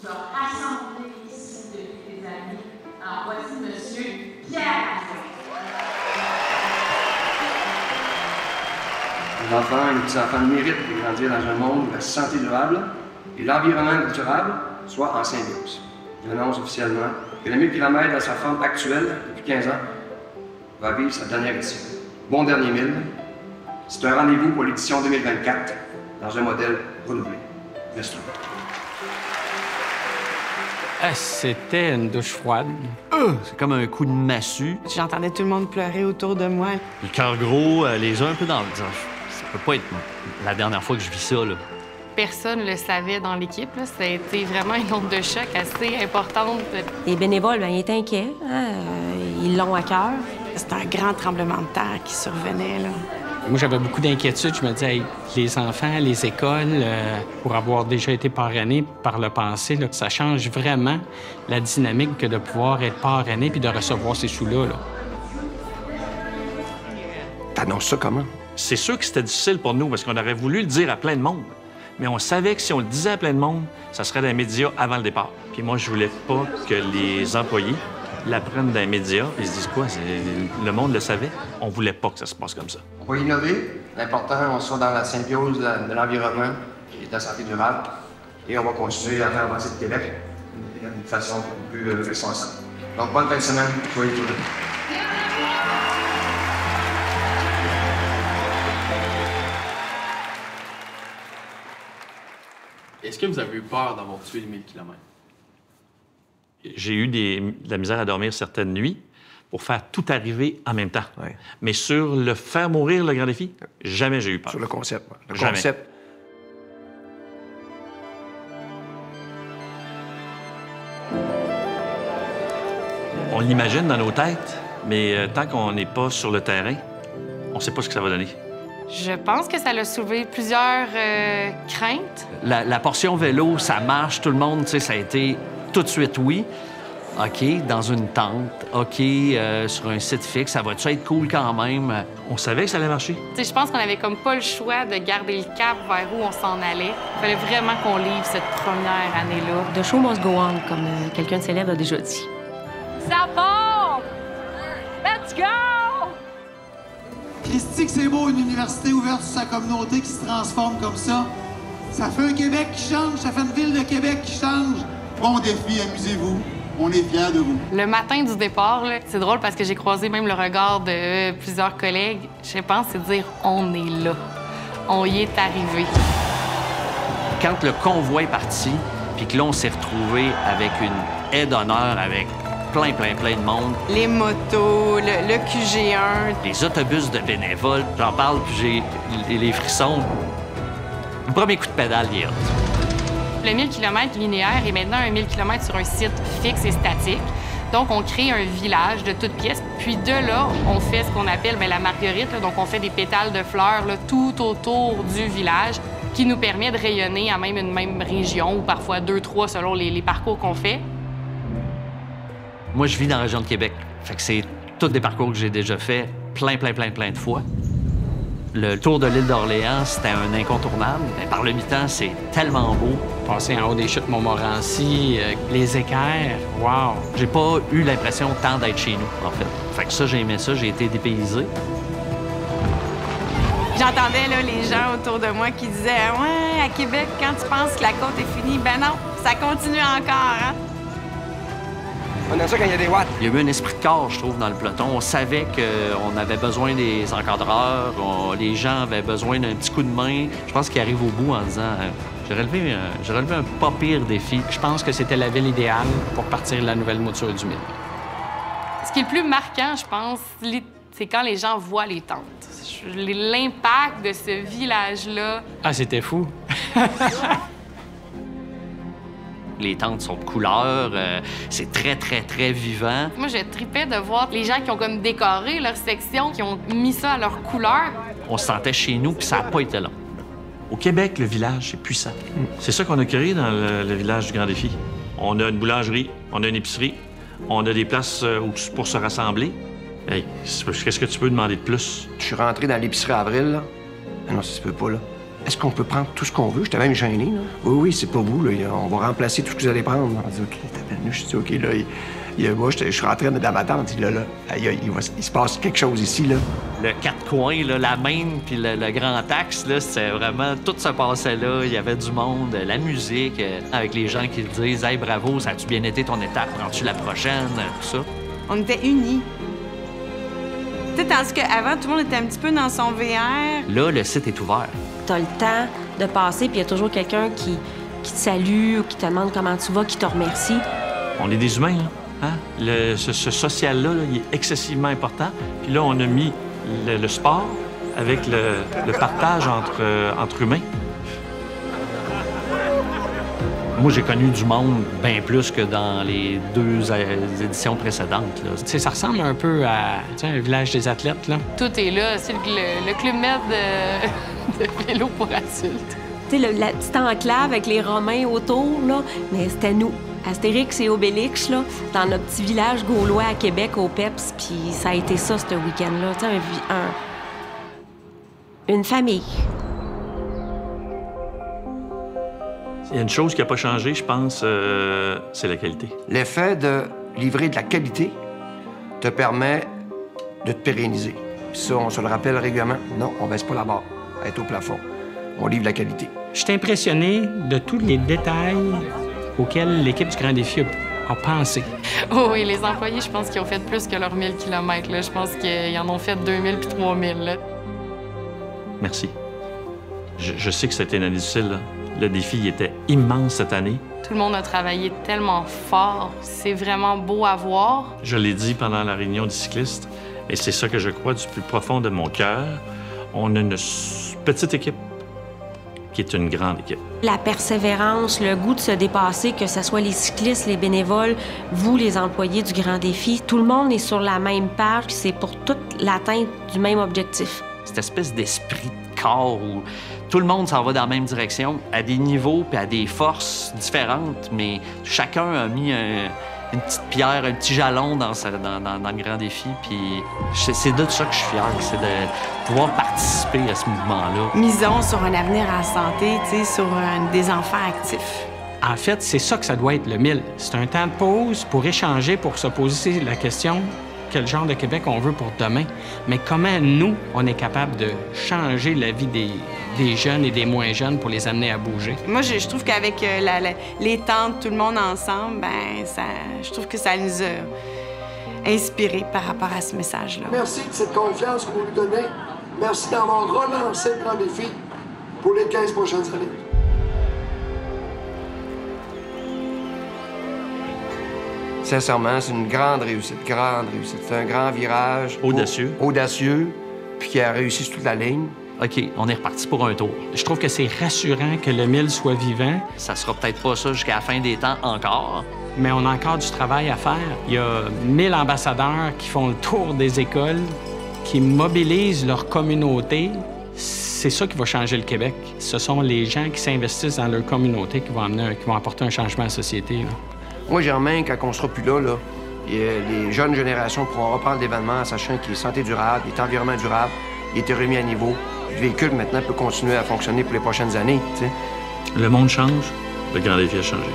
qui a rassemblé ici depuis des années. Alors voici Monsieur Pierre Adjoint. Les enfants et les petits-enfants méritent de grandir dans un monde où la santé durable et l'environnement durable soient en symbiose. J'annonce officiellement que le 1000 km dans sa forme actuelle, depuis 15 ans, va vivre sa dernière édition. Bon dernier 1000. C'est un rendez-vous pour l'édition 2024 dans un modèle renouvelé. Merci. C'était une douche froide. C'est comme un coup de massue. J'entendais tout le monde pleurer autour de moi. Le cœur gros, les uns un peu dans le visage. Ça peut pas être la dernière fois que je vis ça, là. Personne ne le savait dans l'équipe. Ça a été vraiment une onde de choc assez importante. Les bénévoles, bien, ils étaient inquiets. Hein? Ils l'ont à cœur. C'était un grand tremblement de terre qui survenait, là. Moi, j'avais beaucoup d'inquiétudes. Je me disais, hey, les enfants, les écoles, pour avoir déjà été parrainés par le passé, là, ça change vraiment la dynamique que de pouvoir être parrainé puis de recevoir ces sous-là. Là. T'annonces ça comment? C'est sûr que c'était difficile pour nous parce qu'on aurait voulu le dire à plein de monde. Mais on savait que si on le disait à plein de monde, ça serait dans les médias avant le départ. Puis moi, je voulais pas que les employés l'apprennent dans les médias et se disent quoi, le monde le savait. On voulait pas que ça se passe comme ça. On va innover. L'important, on soit dans la symbiose de l'environnement et de la santé durable. Et on va continuer à faire avancer le Québec d'une façon plus responsable. Donc, bonne fin de semaine. Soyez tous là. Est-ce que vous avez eu peur d'avoir tué les 1000 km? J'ai eu de la misère à dormir certaines nuits pour faire tout arriver en même temps. Ouais. Mais sur le faire mourir le grand défi, jamais j'ai eu peur. Sur le concept. Le Jamais. concept. On l'imagine dans nos têtes, mais tant qu'on n'est pas sur le terrain, on ne sait pas ce que ça va donner. Je pense que ça l'a soulevé plusieurs craintes. La portion vélo, ça marche, tout le monde, tu sais, ça a été tout de suite oui. OK, dans une tente, OK, sur un site fixe, ça va-tu être cool quand même? On savait que ça allait marcher. Tu sais, je pense qu'on avait comme pas le choix de garder le cap vers où on s'en allait. Il fallait vraiment qu'on livre cette première année-là. The show must go on, comme quelqu'un de célèbre a déjà dit. Ça part! Let's go! Christy, que c'est beau, une université ouverte sur sa communauté qui se transforme comme ça. Ça fait un Québec qui change, ça fait une ville de Québec qui change. Bon défi, amusez-vous. On est fiers de vous. Le matin du départ, là, c'est drôle parce que j'ai croisé même le regard de plusieurs collègues. Je pense c'est de dire « on est là ». On y est arrivé. Quand le convoi est parti, puis que là, on s'est retrouvé avec une haie d'honneur, avec plein de monde. Les motos, le QG1. Les autobus de bénévoles, j'en parle, puis j'ai les frissons. Le premier coup de pédale, hier. Le 1000 km linéaire est maintenant un 1000 km sur un site fixe et statique. Donc, on crée un village de toutes pièces. Puis de là, on fait ce qu'on appelle la marguerite. Là. Donc, on fait des pétales de fleurs là, tout autour du village qui nous permet de rayonner à même une même région ou parfois 2, 3 selon les parcours qu'on fait. Moi, je vis dans la région de Québec. Fait que c'est tous des parcours que j'ai déjà fait plein de fois. Le tour de l'île d'Orléans, c'était un incontournable. Mais par le mi-temps, c'est tellement beau. Passer en haut des chutes Montmorency, les équerres, wow! J'ai pas eu l'impression tant d'être chez nous, en fait. Fait que ça, j'ai aimé ça, j'ai été dépaysé. J'entendais là, les gens autour de moi qui disaient « Ouais, à Québec, quand tu penses que la côte est finie, ben non, ça continue encore, hein? » On aime ça quand il y a des watts. Il y a eu un esprit de corps, je trouve, dans le peloton. On savait qu'on avait besoin des encadreurs, les gens avaient besoin d'un petit coup de main. Je pense qu'ils arrivent au bout en disant j'ai relevé un pas pire défi. Je pense que c'était la ville idéale pour partir de la nouvelle mouture du 1000. Ce qui est le plus marquant, je pense, c'est quand les gens voient les tentes. L'impact de ce village-là. Ah, c'était fou! Les tentes sont de couleur, c'est très vivant. Moi, je tripais de voir les gens qui ont comme décoré leur section, qui ont mis ça à leur couleur. On se sentait chez nous, puis ça n'a pas été long. Au Québec, le village, c'est puissant. C'est ça qu'on a créé dans le village du Grand Défi. On a une boulangerie, on a une épicerie, on a des places pour se rassembler. Hey, qu'est-ce que tu peux demander de plus? Je suis rentré dans l'épicerie avril, là. Ah non, ça se peut pas, là. est-ce qu'on peut prendre tout ce qu'on veut? J'étais même gêné, là. Oui, c'est pas vous, là. On va remplacer tout ce que vous allez prendre. On dit, OK, je dis, OK, là. Moi, je suis rentré dans ma tente, là, il se passe quelque chose ici, là. Le quatre coins, là, la Maine puis le Grand Axe, là, c'était vraiment... Tout se passait là. Il y avait du monde, la musique, avec les gens qui disent « Hey, bravo, ça a-tu bien été ton étape? Prends-tu la prochaine? » Tout ça. On était unis. Tu sais, tandis qu'avant, tout le monde était un petit peu dans son VR. Là, le site est ouvert. T'as le temps de passer, puis il y a toujours quelqu'un qui te salue ou qui te demande comment tu vas, qui te remercie. On est des humains, là. Hein? Ce social-là, là, il est excessivement important. Puis là, on a mis le sport avec le partage entre humains. Moi, j'ai connu du monde bien plus que dans les 2 éditions précédentes. Là. Ça ressemble un peu à un village des athlètes. Là. Tout est là. C'est le club med de vélo pour adultes. Tu sais, la petite enclave avec les Romains autour, là, mais c'était nous. Astérix et Obélix, là, dans notre petit village gaulois à Québec, au PEPS, puis ça a été ça, ce week-end-là. Tu sais, une famille. Il y a une chose qui n'a pas changé, je pense, c'est la qualité. L'effet de livrer de la qualité te permet de te pérenniser. Puis ça, on se le rappelle régulièrement. Non, on baisse pas la barre. Elle est au plafond. On livre la qualité. Je suis impressionné de tous les détails auxquels l'équipe du Grand Défi a pensé. Oh oui, les employés, je pense qu'ils ont fait plus que leurs 1000 km. Là. Je pense qu'ils en ont fait 2000 puis 3000. Là. Merci. Je sais que c'était une année difficile. Là. Le défi il était immense cette année. Tout le monde a travaillé tellement fort. C'est vraiment beau à voir. Je l'ai dit pendant la réunion des cyclistes, et c'est ça que je crois du plus profond de mon cœur. On a une petite équipe qui est une grande équipe. La persévérance, le goût de se dépasser, que ce soit les cyclistes, les bénévoles, vous, les employés du Grand Défi, tout le monde est sur la même page, puis c'est pour toute l'atteinte du même objectif. Cette espèce d'esprit de corps où tout le monde s'en va dans la même direction, à des niveaux puis à des forces différentes, mais chacun a mis une petite pierre, un petit jalon dans le Grand Défi, puis c'est de ça que je suis fier, c'est de pouvoir participer à ce mouvement-là. Misons sur un avenir à la santé, tu sais, sur des enfants actifs. En fait, c'est ça que ça doit être, le 1000. C'est un temps de pause pour échanger, pour se poser la question quel genre de Québec on veut pour demain, mais comment nous, on est capable de changer la vie des jeunes et des moins jeunes pour les amener à bouger. Moi, je trouve qu'avec les tentes, tout le monde ensemble, je trouve que ça nous a inspirés par rapport à ce message-là. Merci de cette confiance que vous nous donnez. Merci d'avoir relancé le Grand Défi pour les 15 prochaines années. Sincèrement, c'est une grande réussite, grande réussite. C'est un grand virage. Audacieux. Audacieux, puis qui a réussi sur toute la ligne. OK, on est reparti pour un tour. Je trouve que c'est rassurant que le 1000 soit vivant. Ça sera peut-être pas ça jusqu'à la fin des temps encore. Mais on a encore du travail à faire. Il y a 1000 ambassadeurs qui font le tour des écoles, qui mobilisent leur communauté. C'est ça qui va changer le Québec. Ce sont les gens qui s'investissent dans leur communauté qui vont apporter un changement à la société. Là. Moi, Germain, quand on sera plus là, les jeunes générations pourront reprendre l'événement en sachant qu'il est santé durable, il est environnement durable, il a été remis à niveau. Le véhicule, maintenant, peut continuer à fonctionner pour les prochaines années. T'sais. Le monde change, le Grand Défi a changé.